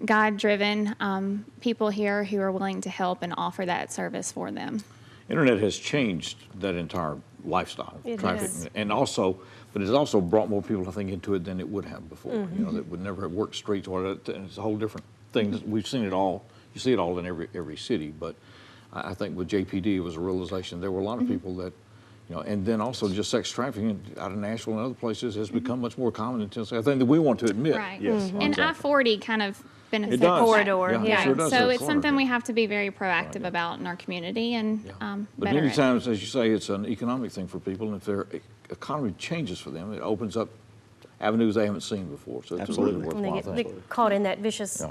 God-driven people here who are willing to help and offer that service for them. Internet has changed that entire lifestyle, It traffic, is. and also, but it's also brought more people, I think, into it than it would have before. You know, that would never have worked streets or that. And it's a whole different thing. We've seen it all. You see it all in every city. But I think with JPD, it was a realization there were a lot of people that, you know, and then also just sex trafficking out of Nashville and other places has become much more common in Tennessee. I think that we want to admit. Right. Yes. And I-40 kind of benefits It does. corridor. Yeah, it sure does. So It's it's something we have to be very proactive about in our community and But better many it. times, as you say, it's an economic thing for people, and if their economy changes for them, it opens up avenues they haven't seen before. So it's a really And worthwhile they thing. get caught in that vicious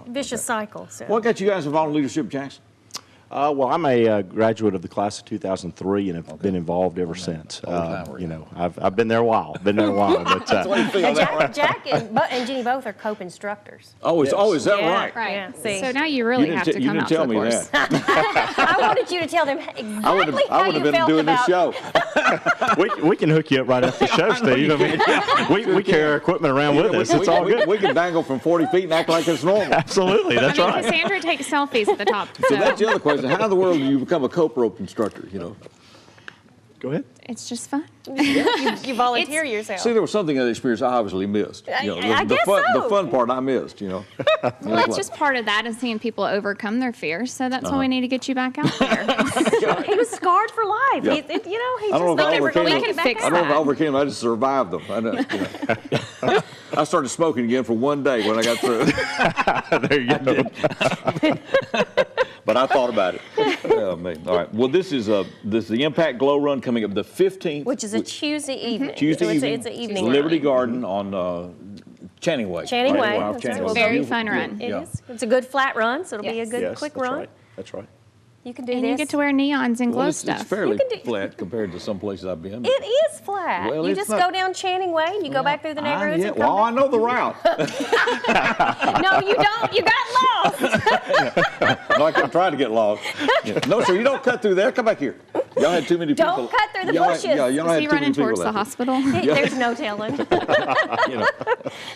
cycle. So. What got you guys involved in leadership, Jackson? Well, I'm a graduate of the class of 2003 and have been involved ever since. You know, I've been there a while. But And Jack and Jenny both are COPE instructors. Oh, is that right? Right. Yeah, see. So now you really have to come out to the course. I wanted you to tell them exactly I would how you have been felt doing about this show. we can hook you up right after the show, Steve. I mean, we carry our equipment around with us. It's all good. We can dangle from 40 feet and act like it's normal. Absolutely, that's right. Cassandra takes selfies at the top. So that's the other question. How in the world do you become a cope rope instructor, you know? Go ahead. It's just fun. you volunteer yourself. See, there was something in that experience I obviously missed. You know, I guess the so. fun part I missed, you know. Well, it's just part of that is seeing people overcome their fears. So that's why we need to get you back out there. He was scarred for life. Yeah. He I just never we can fix I don't know if I that. overcame them. I just survived them. I know. I started smoking again for one day when I got through. There you go. But I thought about it. Oh, man. All right. Well, this is the Impact Glow Run coming up the 15th. Which is a Tuesday evening. Tuesday So evening. it's an evening Liberty run. Garden on Channing Way. Channing right? Way. Wow, That's Channing right. Way. Very Beautiful. fun run. It Yeah. is. It's a good flat run, so it'll be a good Yes, quick that's run. right. That's right. You can do And this. you get to wear neons and glow Well, stuff. it's fairly You can do- flat compared to some places I've been. It is flat. Well, you it's just not- go down Channing Way and you go back through the neighborhoods and come Well, I know the route. back. No, you don't. You got lost. No, I tried to get lost. Yeah. No, sir, you don't cut through there. Come back here. Y'all had too many people. Don't cut through the Y'all bushes. Yeah, y'all Is had he too many running people towards the out there. hospital? There's no telling. You know.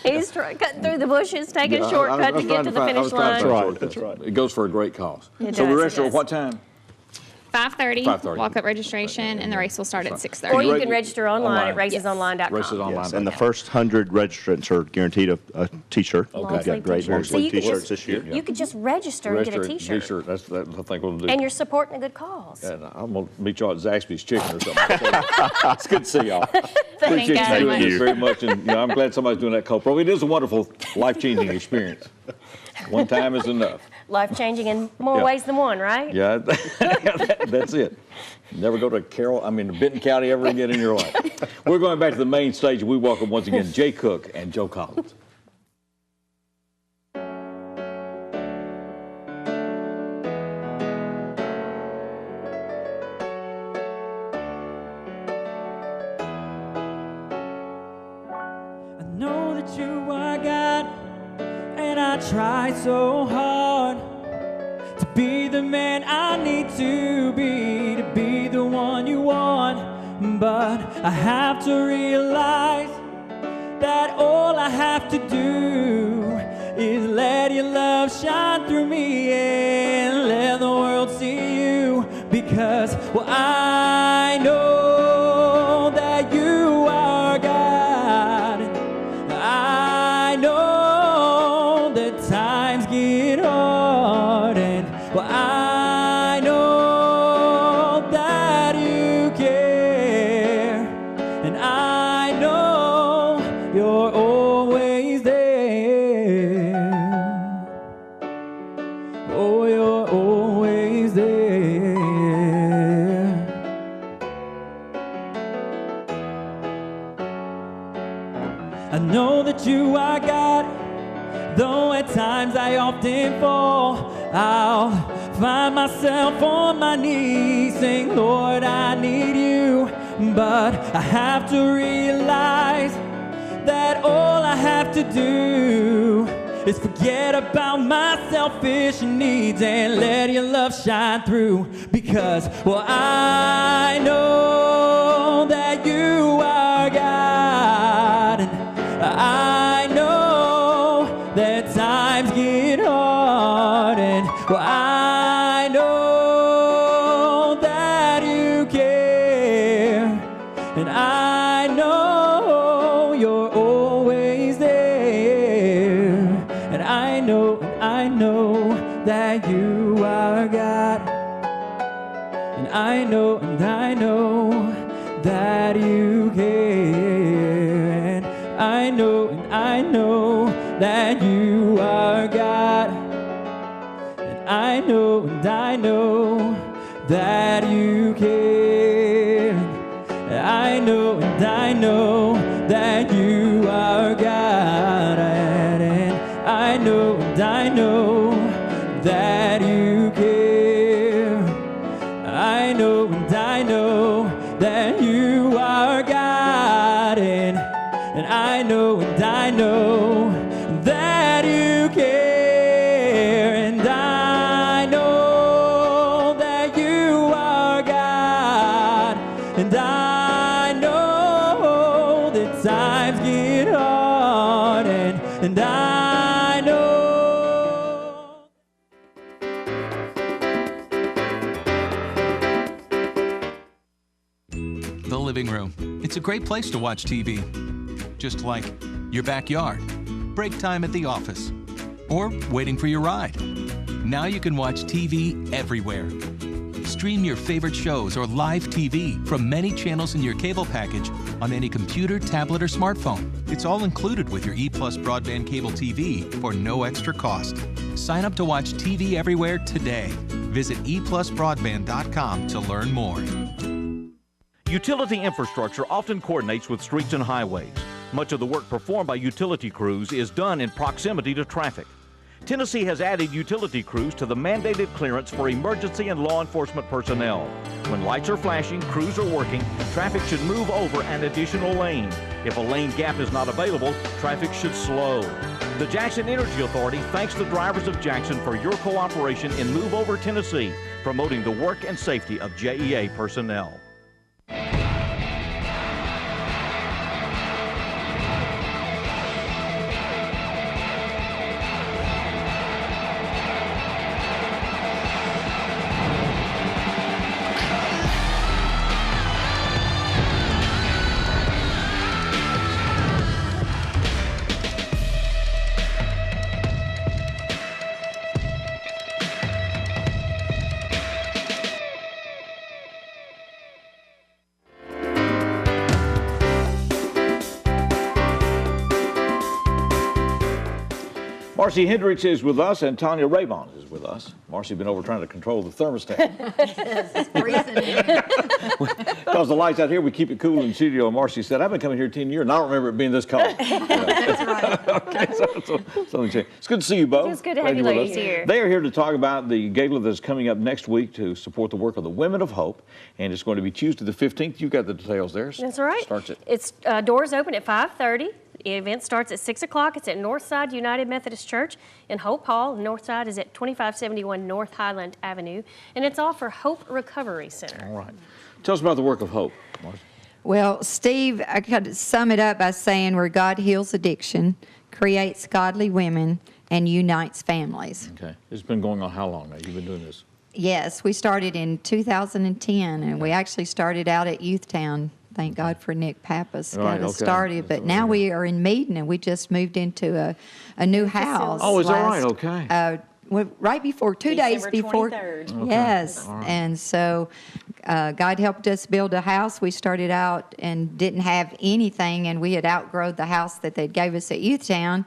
He's cutting through the bushes, taking Yeah, a shortcut I was to get trying to the find- I finish was trying to line. find shortcuts. That's right. It goes for a great cause. It So does, the it register, does. what time? 5:30. 5:30. Walk-up registration, and the race will start at 6:30. Or you can register online at Online. racesonline.com. Racesonline. Yes, and the first 100 registrants are guaranteed a T-shirt. Okay. We've got great long So you sleeve could T-shirts just, this year. you could just register and get a T-shirt. That's I think we'll do. And you're supporting a good cause. And I'm going to meet y'all at Zaxby's Chicken or something. It's good to see y'all. Thank Appreciate you you very doing this much. very much. And I'm glad somebody's doing that co-pro. It is a wonderful, life-changing experience. One time is enough. Life-changing in more Yeah. ways than one, right? Yeah, that's it. Never go to Benton County ever again in your life. We're going back to the main stage. We welcome once again Jay Cook and Joe Collins. I know that you are God, and I try so hard to be the man I need to be the one you want. But I have to realize that all I have to do is let your love shine through me and let the world see you. Because, well, I know that you are God. I know that times get hard, and well, I know that you care, and I know you're always there. Oh, you're always are God. Though at times I often fall, I'll find myself on my knees saying, Lord, I need you. But I have to realize that all I have to do is forget about my selfish needs and let your love shine through. Because, well, I know that you are God, and I know that times get hard, and well, I know that you care, and I know you're always there, and I know that you are God, and I know that you care, and I know that you are God, and I know that you care, and I know that you are God, and I know that you care, I know that you are God, and I know that you care, and I know that you are God, and I know that times get hard, and I know. The living room. It's a great place to watch TV. Just like your backyard, break time at the office, or waiting for your ride. Now you can watch TV everywhere. Stream your favorite shows or live TV from many channels in your cable package on any computer, tablet, or smartphone. It's all included with your EPlus broadband cable TV for no extra cost. Sign up to watch TV everywhere today. Visit EPlusBroadband.com to learn more. Utility infrastructure often coordinates with streets and highways. Much of the work performed by utility crews is done in proximity to traffic. Tennessee has added utility crews to the mandated clearance for emergency and law enforcement personnel. When lights are flashing, crews are working, traffic should move over an additional lane. If a lane gap is not available, traffic should slow. The Jackson Energy Authority thanks the drivers of Jackson for your cooperation in Move Over Tennessee, promoting the work and safety of JEA personnel. Marcy Hendricks is with us, and Tanya Raybon is with us. Marcy's been over trying to control the thermostat. Because the lights out here, we keep it cool in the studio. And Marcy said, I've been coming here 10 years, and I don't remember it being this cold. That's right. Okay, so something changed. It's good to see you both. It's good to have you ladies here. They are here to talk about the gala that's coming up next week to support the work of the Women of Hope, and it's going to be Tuesday the 15th. You've got the details there. That's right. Starts at It's doors open at 5:30. The event starts at 6 o'clock. It's at Northside United Methodist Church in Hope Hall. Northside is at 2571 North Highland Avenue, and it's all for Hope Recovery Center. All right. Tell us about the work of Hope, Marcy. Well, Steve, I could sum it up by saying where God heals addiction, creates godly women, and unites families. Okay. It's been going on how long now? You've been doing this? Yes, we started in 2010, and we actually started out at Youthtown. Thank God for Nick Pappas got us started. But now we are in Meaden, and we just moved into a new house. Oh, is that right? Okay. Right before, 2 days before. 23rd. Okay. Yes, All right. and so God helped us build a house. We started out and didn't have anything, and we had outgrown the house that they gave us at Youthtown,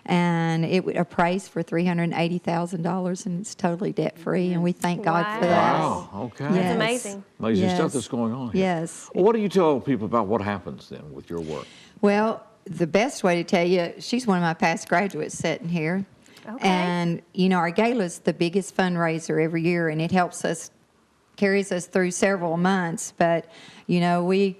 and it appraised for $380,000, and it's totally debt-free, and we thank God for that. Wow, okay. Yes. That's amazing. Amazing Yes. stuff that's going on here. Yes. Well, what do you tell people about what happens then with your work? Well, the best way to tell you, she's one of my past graduates sitting here. Okay. And, you know, our gala's the biggest fundraiser every year, and it helps us, carries us through several months. But, you know, we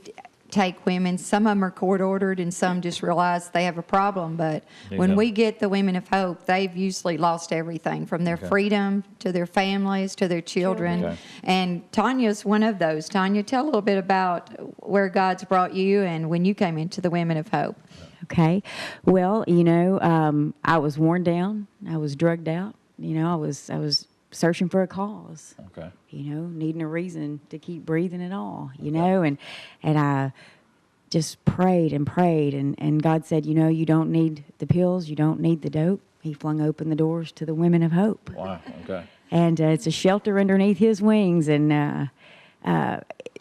take women, some of them are court-ordered, and some just realize they have a problem. But when we get the Women of Hope, they've usually lost everything, from their freedom to their families to their children. Okay. And Tanya's one of those. Tanya, tell a little bit about where God's brought you and when you came into the Women of Hope. Okay. Well, you know, I was worn down. I was drugged out. You know, I was searching for a cause. Okay. You know, needing a reason to keep breathing at all, you know, and I just prayed and prayed, and God said, you know, you don't need the pills, you don't need the dope. He flung open the doors to the Women of Hope. Wow, okay. And it's a shelter underneath his wings, and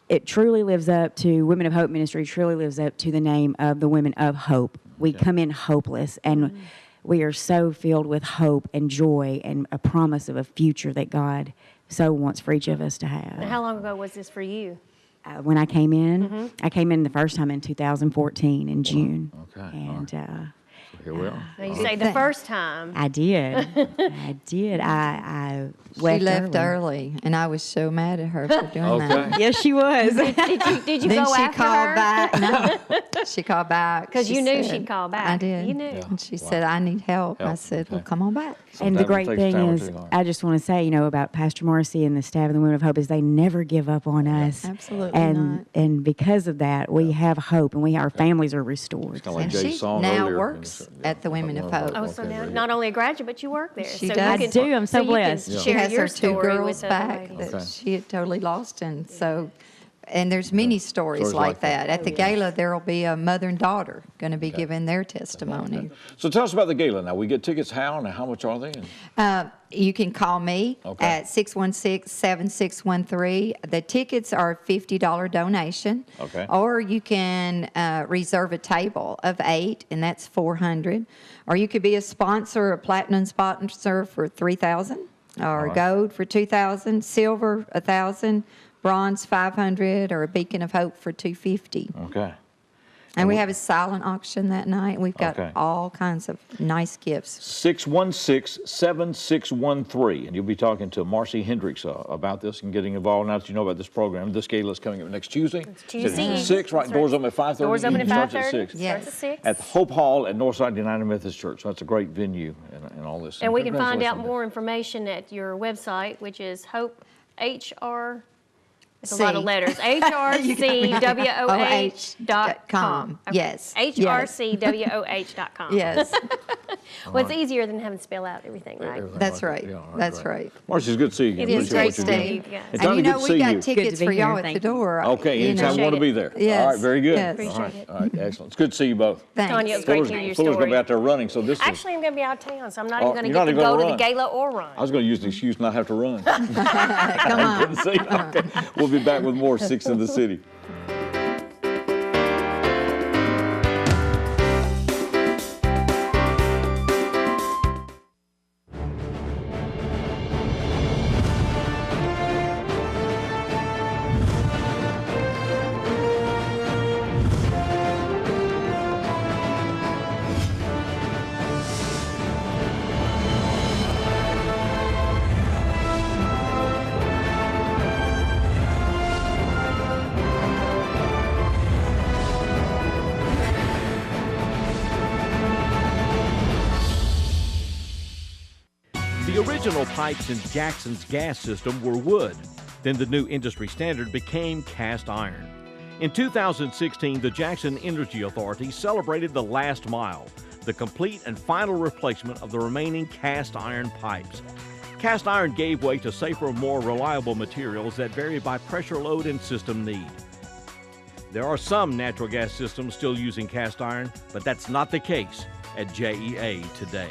it truly lives up to, Women of Hope Ministry truly lives up to the name of the Women of Hope. We come in hopeless, and we are so filled with hope and joy and a promise of a future that God so wants for each of us to have. And how long ago was this for you? When I came in, I came in the first time in 2014 in June. Okay. And here we are. Now you say the first time. I did. I did. I She left early, and I was so mad at her for doing that. Yes, she was. Did you Then go she after called her? back. No, she called back. Because She you knew said- she'd call back. I did. You knew. And she said, I need help. I said, well, come on back. And the great thing is, I just want to say, you know, about Pastor Morrissey and the staff of the Women of Hope is they never give up on us. Absolutely and, And because of that, we have hope, and our families are restored. And she now works at the Women of Hope. Oh, so now not only a graduate, but you work there. She so does. You can, I do. I'm so you can blessed. share She has your her two story girls with other back ladies. that she had totally lost, and so, and there's many stories Stories like like that. that. At the gala, there will be a mother and daughter going to be giving their testimony. So tell us about the gala now. We get tickets how and how much are they? You can call me at 616-7613. The tickets are a $50 donation. Okay. Or you can reserve a table of 8, and that's $400. Or you could be a sponsor, a platinum sponsor for $3,000, or gold for $2,000, silver $1,000, bronze $500, or a beacon of hope for $250. Okay. And we have a silent auction that night. We've got all kinds of nice gifts. 616-7613. And you'll be talking to Marcy Hendricks about this and getting involved. Now that you know about this program, this gala is coming up next Tuesday. It's Tuesday. At 6, right? Doors open at 5:30. Doors open at Starts 5:30. at 6. Starts at 6. At the Hope Hall at Northside United Methodist Church. So that's a great venue and all this. And we can find out congratulations. more information at your website, which is Hope HR. It's a lot of letters. HRCWOH.com. Yes. HRCWOH.com. Yes. Well, it's easier than having to spell out everything, right? That's right. That's right. Marcy, it's good to see you again. It is Appreciate great, what you're doing. Steve. And And Tony, you know, good to we see got you. tickets for y'all at the door. Okay, anytime you want to be there. Yes. All right, very good. Yes. All right, all right, excellent. It's good to see you both. Thanks. Tanya, it was great to hear your Fuller's going to be story. out there running, so this is... Actually, I'm going to be out of town, so I'm not Oh, even going you're to not get to even go gonna to the run. gala or run. I was going to use the excuse not have to run. Come on. Good to see you. Okay. We'll be back with more Six in the City. The original pipes in Jackson's gas system were wood. Then the new industry standard became cast iron. In 2016, the Jackson Energy Authority celebrated the last mile, the complete and final replacement of the remaining cast iron pipes. Cast iron gave way to safer, more reliable materials that vary by pressure load and system need. There are some natural gas systems still using cast iron, but that's not the case at JEA today.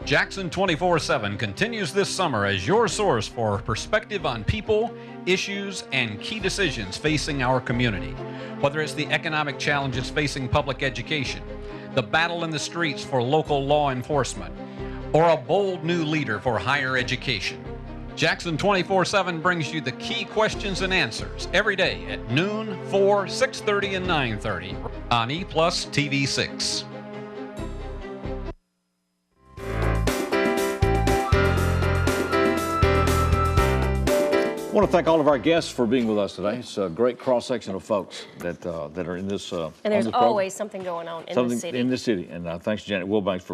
Jackson 24/7 continues this summer as your source for perspective on people, issues, and key decisions facing our community. Whether it's the economic challenges facing public education, the battle in the streets for local law enforcement, or a bold new leader for higher education, Jackson 24/7 brings you the key questions and answers every day at noon, 4, 6:30, and 9:30 on EPlusTV 6. I want to thank all of our guests for being with us today. It's a great cross-section of folks that are in this. And there's always something going on in the city. In the city. And thanks to Janet Wilbanks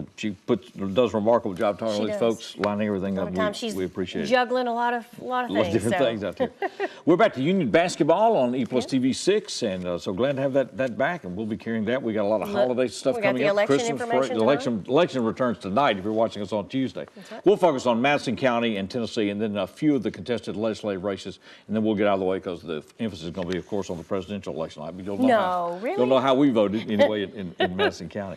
does a remarkable job talking to these folks, lining everything up. We appreciate it. Juggling a lot of things. Different things out there. We're back to Union basketball on EPlusTV 6, and so glad to have that back, and we'll be carrying that. We got a lot of holiday stuff coming up. Election returns tonight if you're watching us on Tuesday. Right. We'll focus on Madison County and Tennessee, and then a few of the contested legislative races, and then we'll get out of the way because the emphasis is going to be, of course, on the presidential election. You'll know how we voted anyway in Madison County.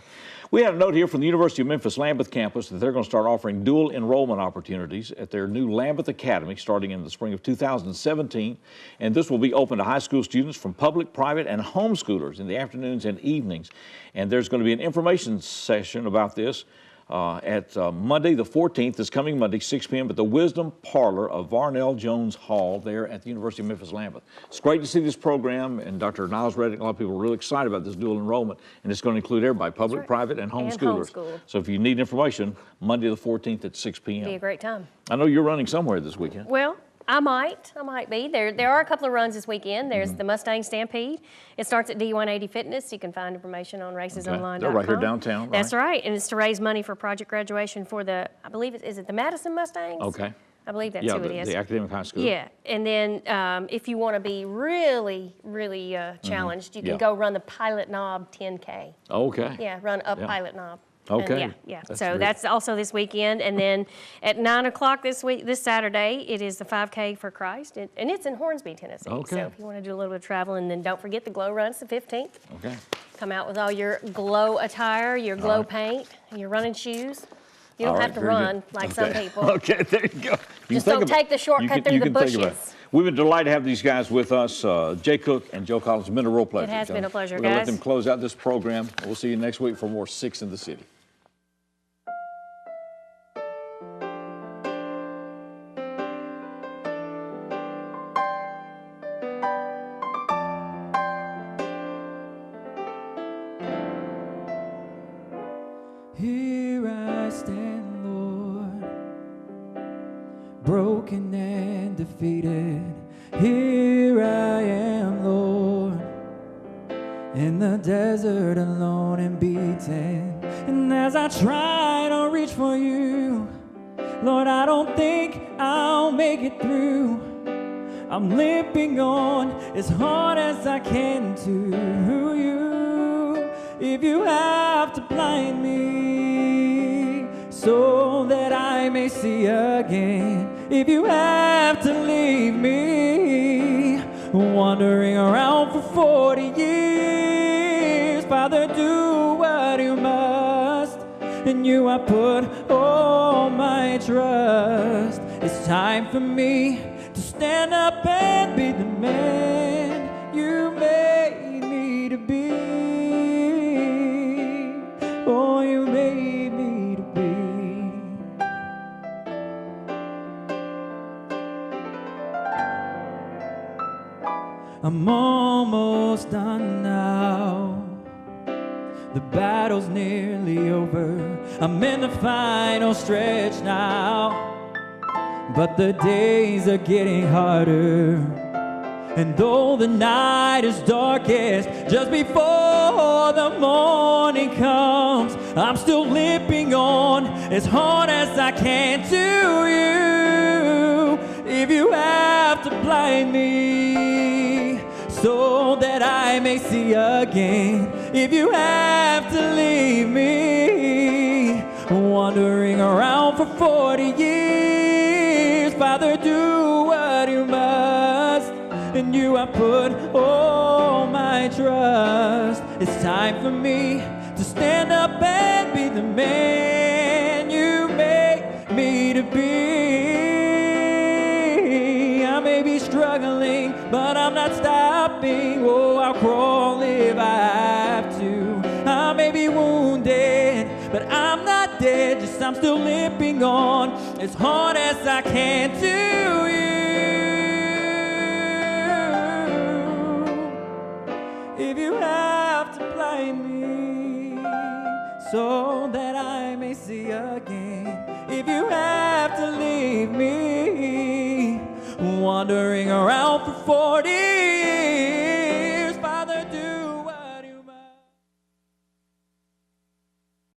We had a note here from the University of Memphis Lambeth campus that they're going to start offering dual enrollment opportunities at their new Lambeth Academy starting in the spring of 2017. And this will be open to high school students from public, private, and homeschoolers in the afternoons and evenings. And there's going to be an information session about this at Monday the 14th, this coming Monday, 6 p.m. at the Wisdom Parlor of Varnell Jones Hall there at the University of Memphis Lambeth. It's great to see this program, and Dr. Niles Reddick, a lot of people are really excited about this dual enrollment, and it's going to include everybody, public, private, and homeschoolers. So if you need information, Monday the 14th at 6 p.m. It'll be a great time. I know you're running somewhere this weekend. Well, I might be. There are a couple of runs this weekend. There's the Mustang Stampede. It starts at D180 Fitness. You can find information on racesonline.com. They're right here downtown, right? That's right. And it's to raise money for project graduation for I believe is it the Madison Mustangs? Okay. I believe that's who it is. The academic high school. Yeah. And then if you want to be really, really challenged, you can go run the Pilot Knob 10K. Okay. Yeah, run up Pilot Knob. Okay. And that's also this weekend. And then at 9 o'clock this Saturday, it is the 5K for Christ. And it's in Hornsby, Tennessee. Okay. So if you want to do a little bit of traveling, and then don't forget the Glow Run's the 15th. Okay. Come out with all your glow attire, your glow paint, and your running shoes. You don't have to run like some people. Okay, there you go. Just don't take the shortcut through the bushes. We've been delighted to have these guys with us. Jay Cook and Joe Collins. It's been a real pleasure. It has been a pleasure, We're going to let guys. them close out this program. We'll see you next week for more 6 in the City. Here I stand, Lord, broken and defeated. Here I am, Lord, in the desert alone and beaten. And as I try to reach for you, Lord, I don't think I'll make it through. I'm limping on as hard as I can to you. If you have to blind me so that I may see again, if you have to leave me wandering around for 40 years, Father, do what you must. In you I put all my trust. It's time for me to stand up and be the man you made me to be. Oh, you made me to be. I'm almost done now. The battle's nearly over. I'm in the final stretch now. But the days are getting harder. And though the night is darkest, just before the morning comes, I'm still limping on as hard as I can to you. If you have to blind me so that I may see again, if you have to leave me wandering around for 40 years, Father, do what you must. In you I put all my trust. It's time for me to stand up and be the man you make me to be. I may be struggling, but I'm not stopping. Oh, I'll crawl if I have to. I may be wounded, but I'm not dead, just I'm still limping on as hard as I can to you. If you have to play me so that I may see again, if you have to leave me wandering around for 40 years,